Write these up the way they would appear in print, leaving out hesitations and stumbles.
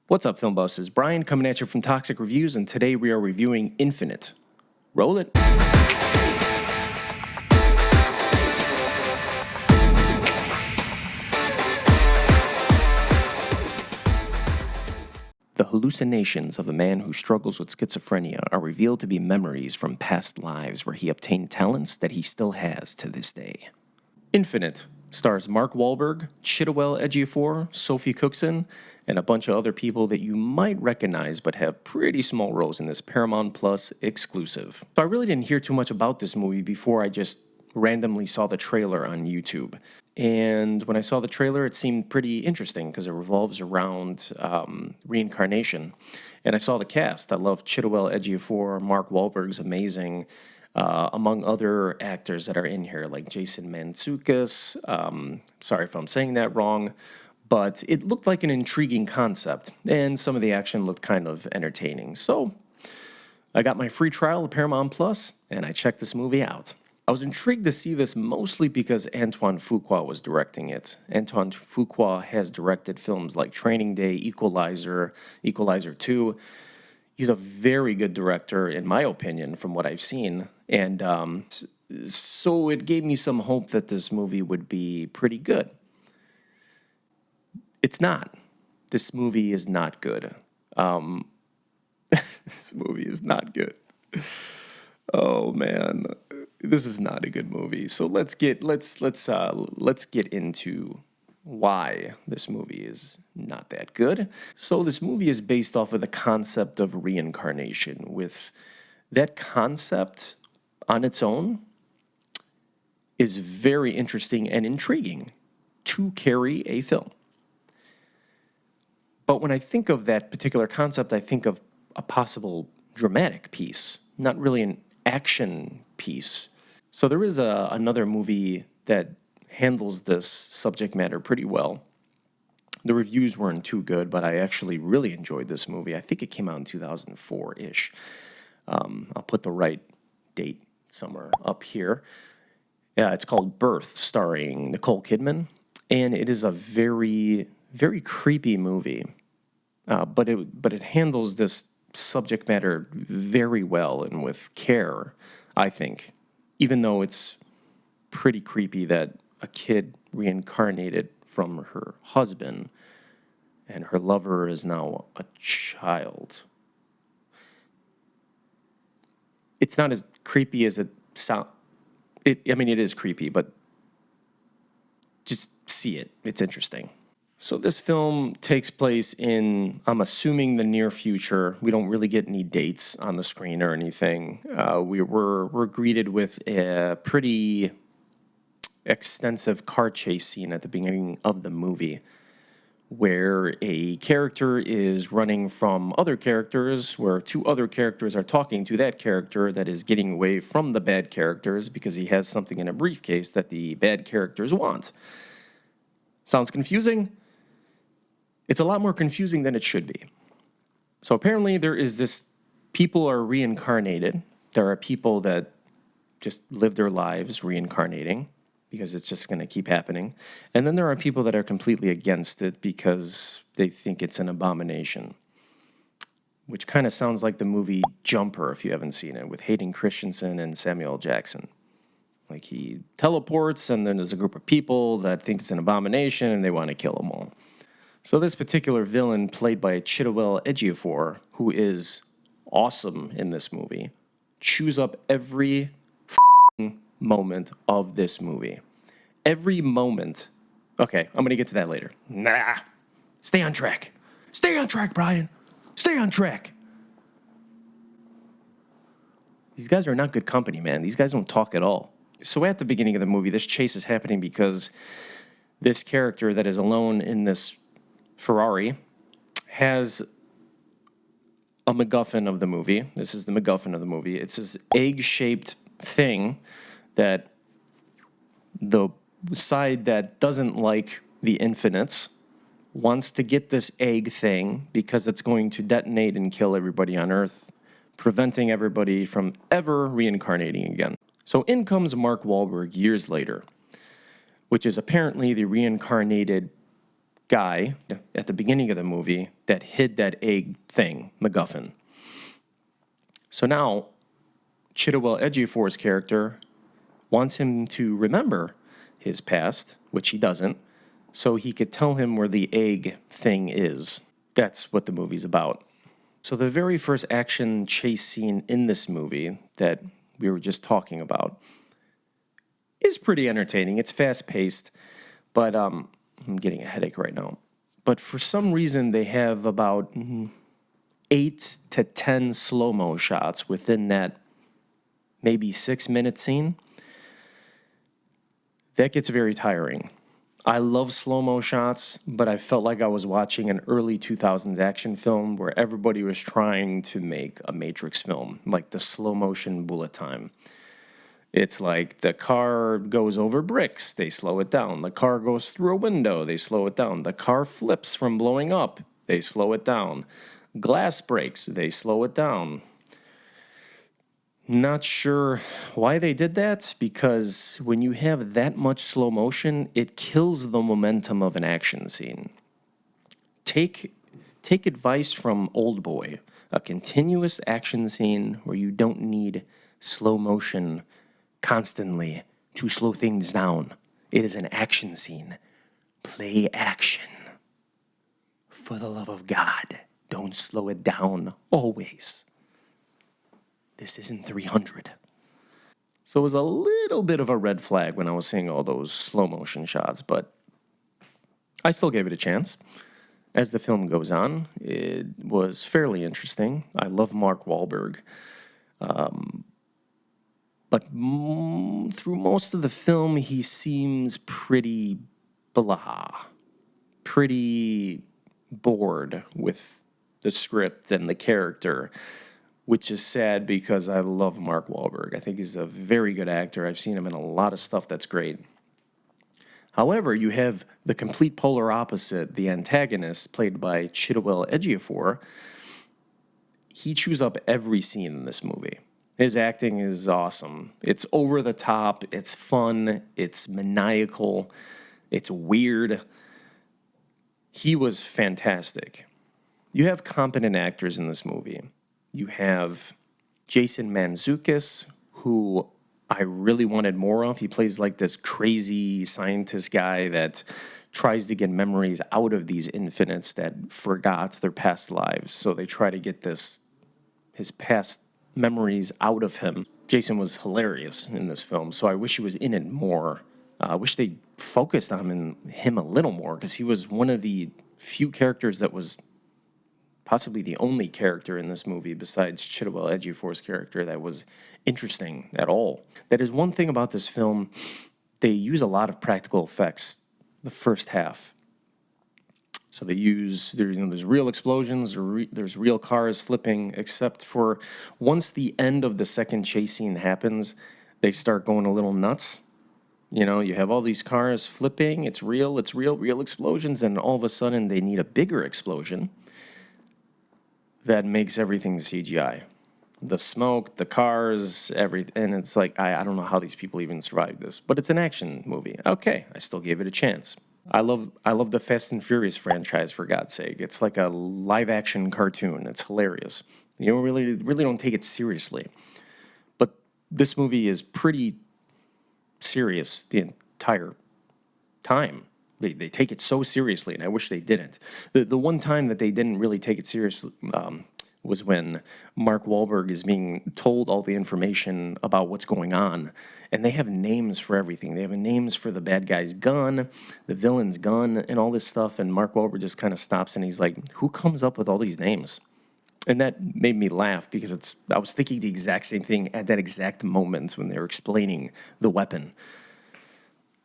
What's up, film buffs? It's Brian coming at you from Toxic Reviews, and today we are reviewing Infinite. Roll it. The hallucinations of a man who struggles with schizophrenia are revealed to be memories from past lives where he obtained talents that he still has to this day. Infinite stars Mark Wahlberg, Chiwetel Ejiofor, Sophie Cookson, and a bunch of other people that you might recognize but have pretty small roles in this Paramount Plus exclusive. So I really didn't hear too much about this movie before I just randomly saw the trailer on YouTube. And when I saw the trailer, it seemed pretty interesting because it revolves around reincarnation. And I saw the cast. I love Chiwetel Ejiofor. Mark Wahlberg's amazing. Among other actors that are in here, like Jason Mantzoukas. Sorry if I'm saying that wrong, but it looked like an intriguing concept, and some of the action looked kind of entertaining. So I got my free trial of Paramount Plus, and I checked this movie out. I was intrigued to see this mostly because Antoine Fuqua was directing it. Antoine Fuqua has directed films like Training Day, Equalizer, Equalizer 2. He's a very good director, in my opinion, from what I've seen. And so it gave me some hope that this movie would be pretty good. It's not. This movie is not good. This movie is not good. Oh man, this is not a good movie. So let's get into why this movie is not that good. So this movie is based off of the concept of reincarnation, with that concept on its own is very interesting and intriguing to carry a film. But when I think of that particular concept, I think of a possible dramatic piece, not really an action piece. So there is another movie that handles this subject matter pretty well. The reviews weren't too good, but I actually really enjoyed this movie. I think it came out in 2004-ish. I'll put the right date somewhere up here. Yeah, it's called Birth, starring Nicole Kidman, and it is a very, very creepy movie. But it handles this subject matter very well and with care, I think. Even though it's pretty creepy that a kid reincarnated from her husband and her lover is now a child. It's not as creepy as it sounds. It is creepy, but just see it. It's interesting. So this film takes place in, I'm assuming, the near future. We don't really get any dates on the screen or anything. We're greeted with a pretty extensive car chase scene at the beginning of the movie, where a character is running from other characters, where two other characters are talking to that character that is getting away from the bad characters because he has something in a briefcase that the bad characters want. Sounds confusing? It's a lot more confusing than it should be. So apparently there is this, people are reincarnated. There are people that just live their lives reincarnating because it's just going to keep happening. And then there are people that are completely against it because they think it's an abomination, which kind of sounds like the movie Jumper, if you haven't seen it, with Hayden Christensen and Samuel L. Jackson. Like, he teleports, and then there's a group of people that think it's an abomination, and they want to kill them all. So this particular villain, played by Chiwetel Ejiofor, who is awesome in this movie, chews up every moment of this movie. Every moment. Okay, I'm going to get to that later. Nah. Stay on track. Stay on track, Brian. Stay on track. These guys are not good company, man. These guys don't talk at all. So at the beginning of the movie, this chase is happening because this character that is alone in this Ferrari has a MacGuffin of the movie. This is the MacGuffin of the movie. It's this egg-shaped thing that the side that doesn't like the infinites wants to get this egg thing because it's going to detonate and kill everybody on Earth, preventing everybody from ever reincarnating again. So in comes Mark Wahlberg years later, which is apparently the reincarnated guy at the beginning of the movie that hid that egg thing, MacGuffin. So now, Chiwetel Ejiofor's character wants him to remember his past, which he doesn't, so he could tell him where the egg thing is. That's what the movie's about. So the very first action chase scene in this movie that we were just talking about is pretty entertaining. It's fast-paced, but I'm getting a headache right now. But for some reason, they have about 8 to 10 slow-mo shots within that maybe 6-minute scene. That gets very tiring. I love slow-mo shots, but I felt like I was watching an early 2000s action film where everybody was trying to make a Matrix film, like the slow-motion bullet time. It's like the car goes over bricks, they slow it down. The car goes through a window, they slow it down. The car flips from blowing up, they slow it down. Glass breaks, they slow it down. Not sure why they did that, because when you have that much slow motion, it kills the momentum of an action scene. Take advice from Oldboy, a continuous action scene where you don't need slow motion constantly to slow things down. It is an action scene. Play action. For the love of God, don't slow it down always. This isn't 300. So it was a little bit of a red flag when I was seeing all those slow motion shots, but I still gave it a chance. As the film goes on, it was fairly interesting. I love Mark Wahlberg. But through most of the film, he seems pretty blah, pretty bored with the script and the character, which is sad because I love Mark Wahlberg. I think he's a very good actor. I've seen him in a lot of stuff that's great. However, you have the complete polar opposite, the antagonist, played by Chiwetel Ejiofor. He chews up every scene in this movie. His acting is awesome. It's over the top, it's fun, it's maniacal, it's weird. He was fantastic. You have competent actors in this movie. You have Jason Mantzoukas, who I really wanted more of. He plays like this crazy scientist guy that tries to get memories out of these infinites that forgot their past lives. So they try to get his past memories out of him. Jason was hilarious in this film, so I wish he was in it more. I wish they focused on him a little more, because he was one of the few characters that was possibly the only character in this movie besides Chiwetel Ejiofor's character that was interesting at all. That is one thing about this film. They use a lot of practical effects the first half. So there's real explosions, there's real cars flipping, except for once the end of the second chase scene happens, they start going a little nuts. You have all these cars flipping, it's real explosions, and all of a sudden they need a bigger explosion that makes everything CGI. The smoke, the cars, everything. And it's like, I don't know how these people even survived this. But it's an action movie. Okay, I still gave it a chance. I love the Fast and Furious franchise, for God's sake. It's like a live-action cartoon. It's hilarious. You really don't take it seriously. But this movie is pretty serious the entire time. They take it so seriously, and I wish they didn't. The one time that they didn't really take it seriously was when Mark Wahlberg is being told all the information about what's going on, and they have names for everything. They have names for the bad guy's gun, the villain's gun, and all this stuff, and Mark Wahlberg just kind of stops, and he's like, who comes up with all these names? And that made me laugh, because I was thinking the exact same thing at that exact moment when they were explaining the weapon.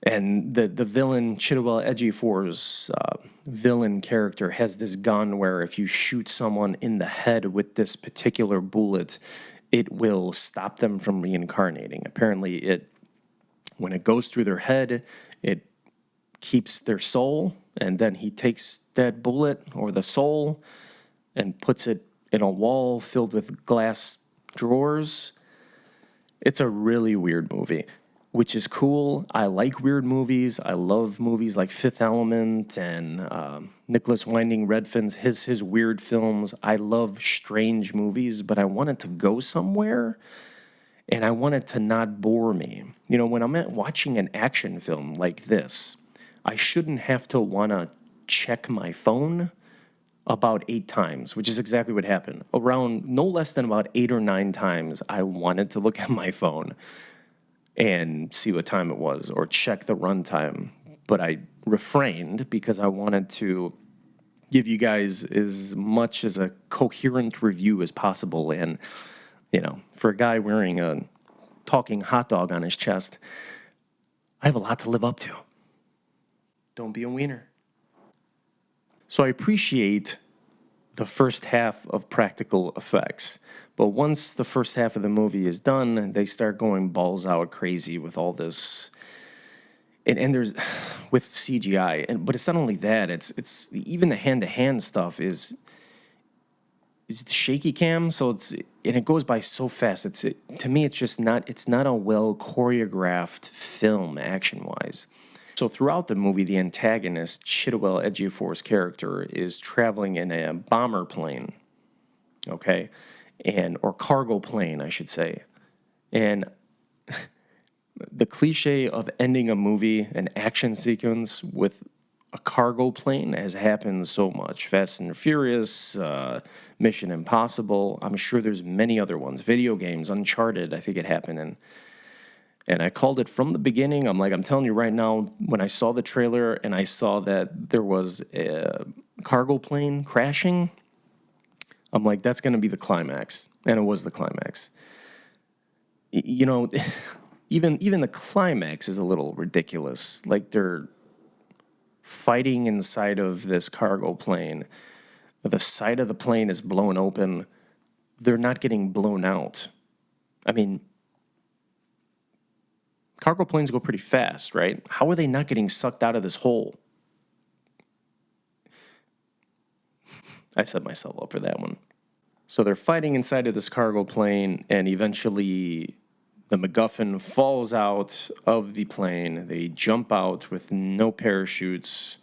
And the villain, Chiwetel Ejiofor's villain character, has this gun where if you shoot someone in the head with this particular bullet, it will stop them from reincarnating. Apparently, when it goes through their head, it keeps their soul, and then he takes that bullet or the soul and puts it in a wall filled with glass drawers. It's a really weird movie. which is cool. I like weird movies. I love movies like Fifth Element and Nicholas Winding Refn's his weird films. I love strange movies, but I want it to go somewhere, and I want it to not bore me. You know, when I'm watching an action film like this, I shouldn't have to want to check my phone about 8 times, which is exactly what happened. Around no less than about 8 or 9 times, I wanted to look at my phone and see what time it was or check the runtime. But I refrained because I wanted to give you guys as much as a coherent review as possible. And, you know, for a guy wearing a talking hot dog on his chest, I have a lot to live up to. Don't be a wiener. So I appreciate the first half of practical effects. But once the first half of the movie is done, they start going balls out crazy with all this. And there's with CGI. But it's not only that, it's even the hand-to-hand stuff is shaky cam, so it goes by so fast. To me it's not a well choreographed film action wise. So throughout the movie, the antagonist, Chiwetel Ejiofor's character, is traveling in a bomber plane, okay, or cargo plane, I should say. And the cliche of ending a movie, an action sequence with a cargo plane, has happened so much. Fast and Furious, Mission Impossible. I'm sure there's many other ones. Video games, Uncharted, I think it happened in. And I called it from the beginning. I'm telling you right now, when I saw the trailer and I saw that there was a cargo plane crashing, I'm like, that's going to be the climax. And it was the climax. You know, even the climax is a little ridiculous. Like, they're fighting inside of this cargo plane. The side of the plane is blown open. They're not getting blown out. I mean, cargo planes go pretty fast, right? How are they not getting sucked out of this hole? I set myself up for that one. So they're fighting inside of this cargo plane, and eventually the MacGuffin falls out of the plane. They jump out with no parachutes,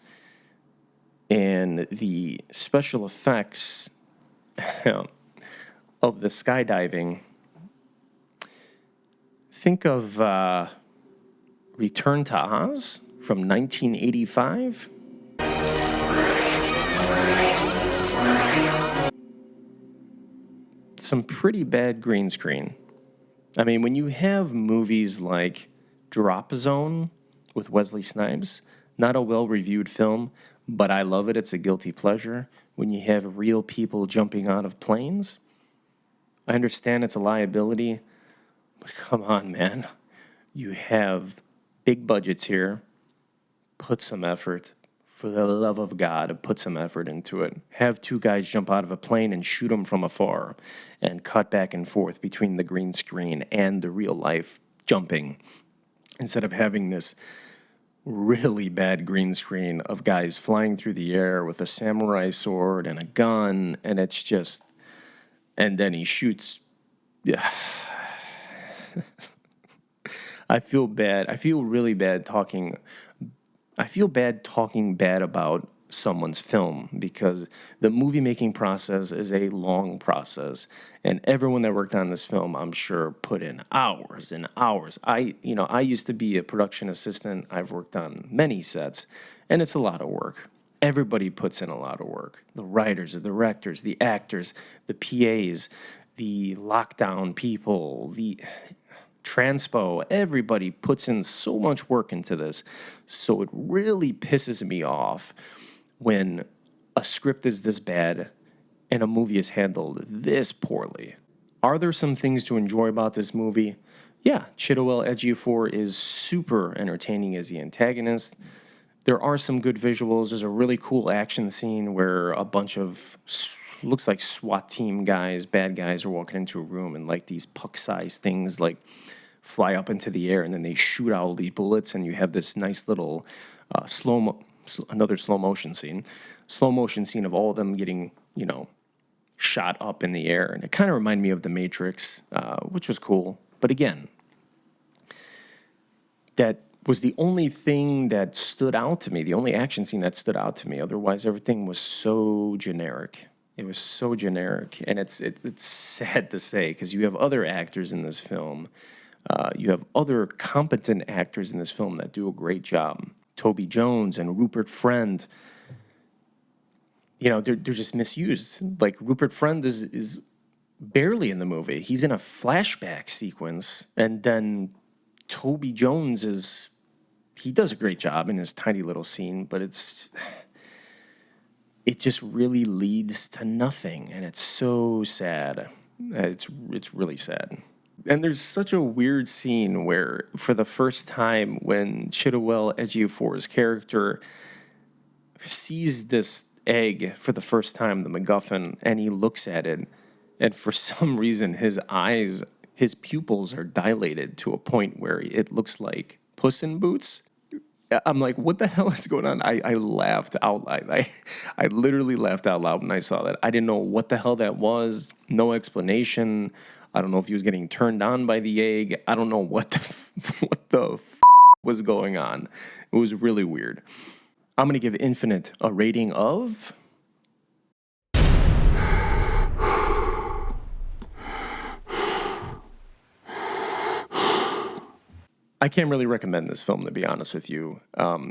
and the special effects of the skydiving. Think of Return to Oz from 1985. Some pretty bad green screen. I mean, when you have movies like Drop Zone with Wesley Snipes, not a well-reviewed film, but I love it. It's a guilty pleasure. When you have real people jumping out of planes, I understand it's a liability, but come on, man. You have big budgets here. Put some effort. For the love of God, put some effort into it. Have two guys jump out of a plane and shoot them from afar and cut back and forth between the green screen and the real life jumping, instead of having this really bad green screen of guys flying through the air with a samurai sword and a gun, and it's just, and then he shoots. Yeah. I feel bad. I feel really bad talking. I feel bad talking bad about someone's film, because the movie making process is a long process, and everyone that worked on this film, I'm sure, put in hours and hours. I used to be a production assistant. I've worked on many sets, and it's a lot of work. Everybody puts in a lot of work. The writers, the directors, the actors, the PAs, the lockdown people, the transpo, everybody puts in so much work into this. So it really pisses me off when a script is this bad and a movie is handled this poorly. Are there some things to enjoy about this movie? Yeah, Chiwetel Ejiofor is super entertaining as the antagonist. There are some good visuals. There's a really cool action scene where a bunch of looks like SWAT team guys, bad guys, are walking into a room, and like these puck-sized things like fly up into the air, and then they shoot out all these bullets, and you have this nice little another slow motion scene of all of them getting, shot up in the air. And it kind of reminded me of The Matrix, which was cool. But again, that was the only thing that stood out to me, the only action scene that stood out to me. Otherwise, everything was so generic. It was so generic, and it's sad to say because you have other actors in this film. You have other competent actors in this film that do a great job. Toby Jones and Rupert Friend. You know, they're just misused. Like Rupert Friend is barely in the movie. He's in a flashback sequence, and then Toby Jones he does a great job in his tiny little scene, but it just really leads to nothing, and it's so sad. It's really sad. And there's such a weird scene where, for the first time, when Chiwetel Ejiofor's character sees this egg for the first time, the MacGuffin, and he looks at it, and for some reason his pupils are dilated to a point where it looks like Puss in Boots. I'm like, what the hell is going on? I laughed out loud. I literally laughed out loud when I saw that. I didn't know what the hell that was. No explanation. I don't know if he was getting turned on by the egg. I don't know what the was going on. It was really weird. I'm going to give Infinite a rating of... I can't really recommend this film, to be honest with you.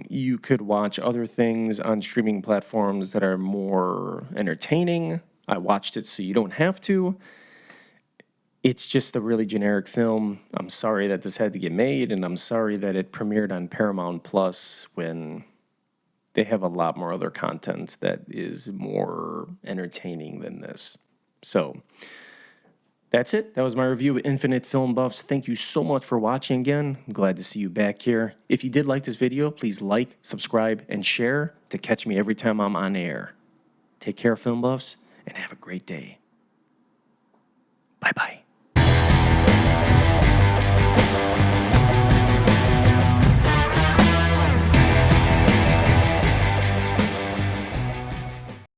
You could watch other things on streaming platforms that are more entertaining. I watched it so you don't have to. It's just a really generic film. I'm sorry that this had to get made, and I'm sorry that it premiered on Paramount Plus when they have a lot more other content that is more entertaining than this. So that's it. That was my review of Infinite Film Buffs. Thank you so much for watching again. I'm glad to see you back here. If you did like this video, please like, subscribe, and share to catch me every time I'm on air. Take care, Film Buffs, and have a great day. Bye-bye.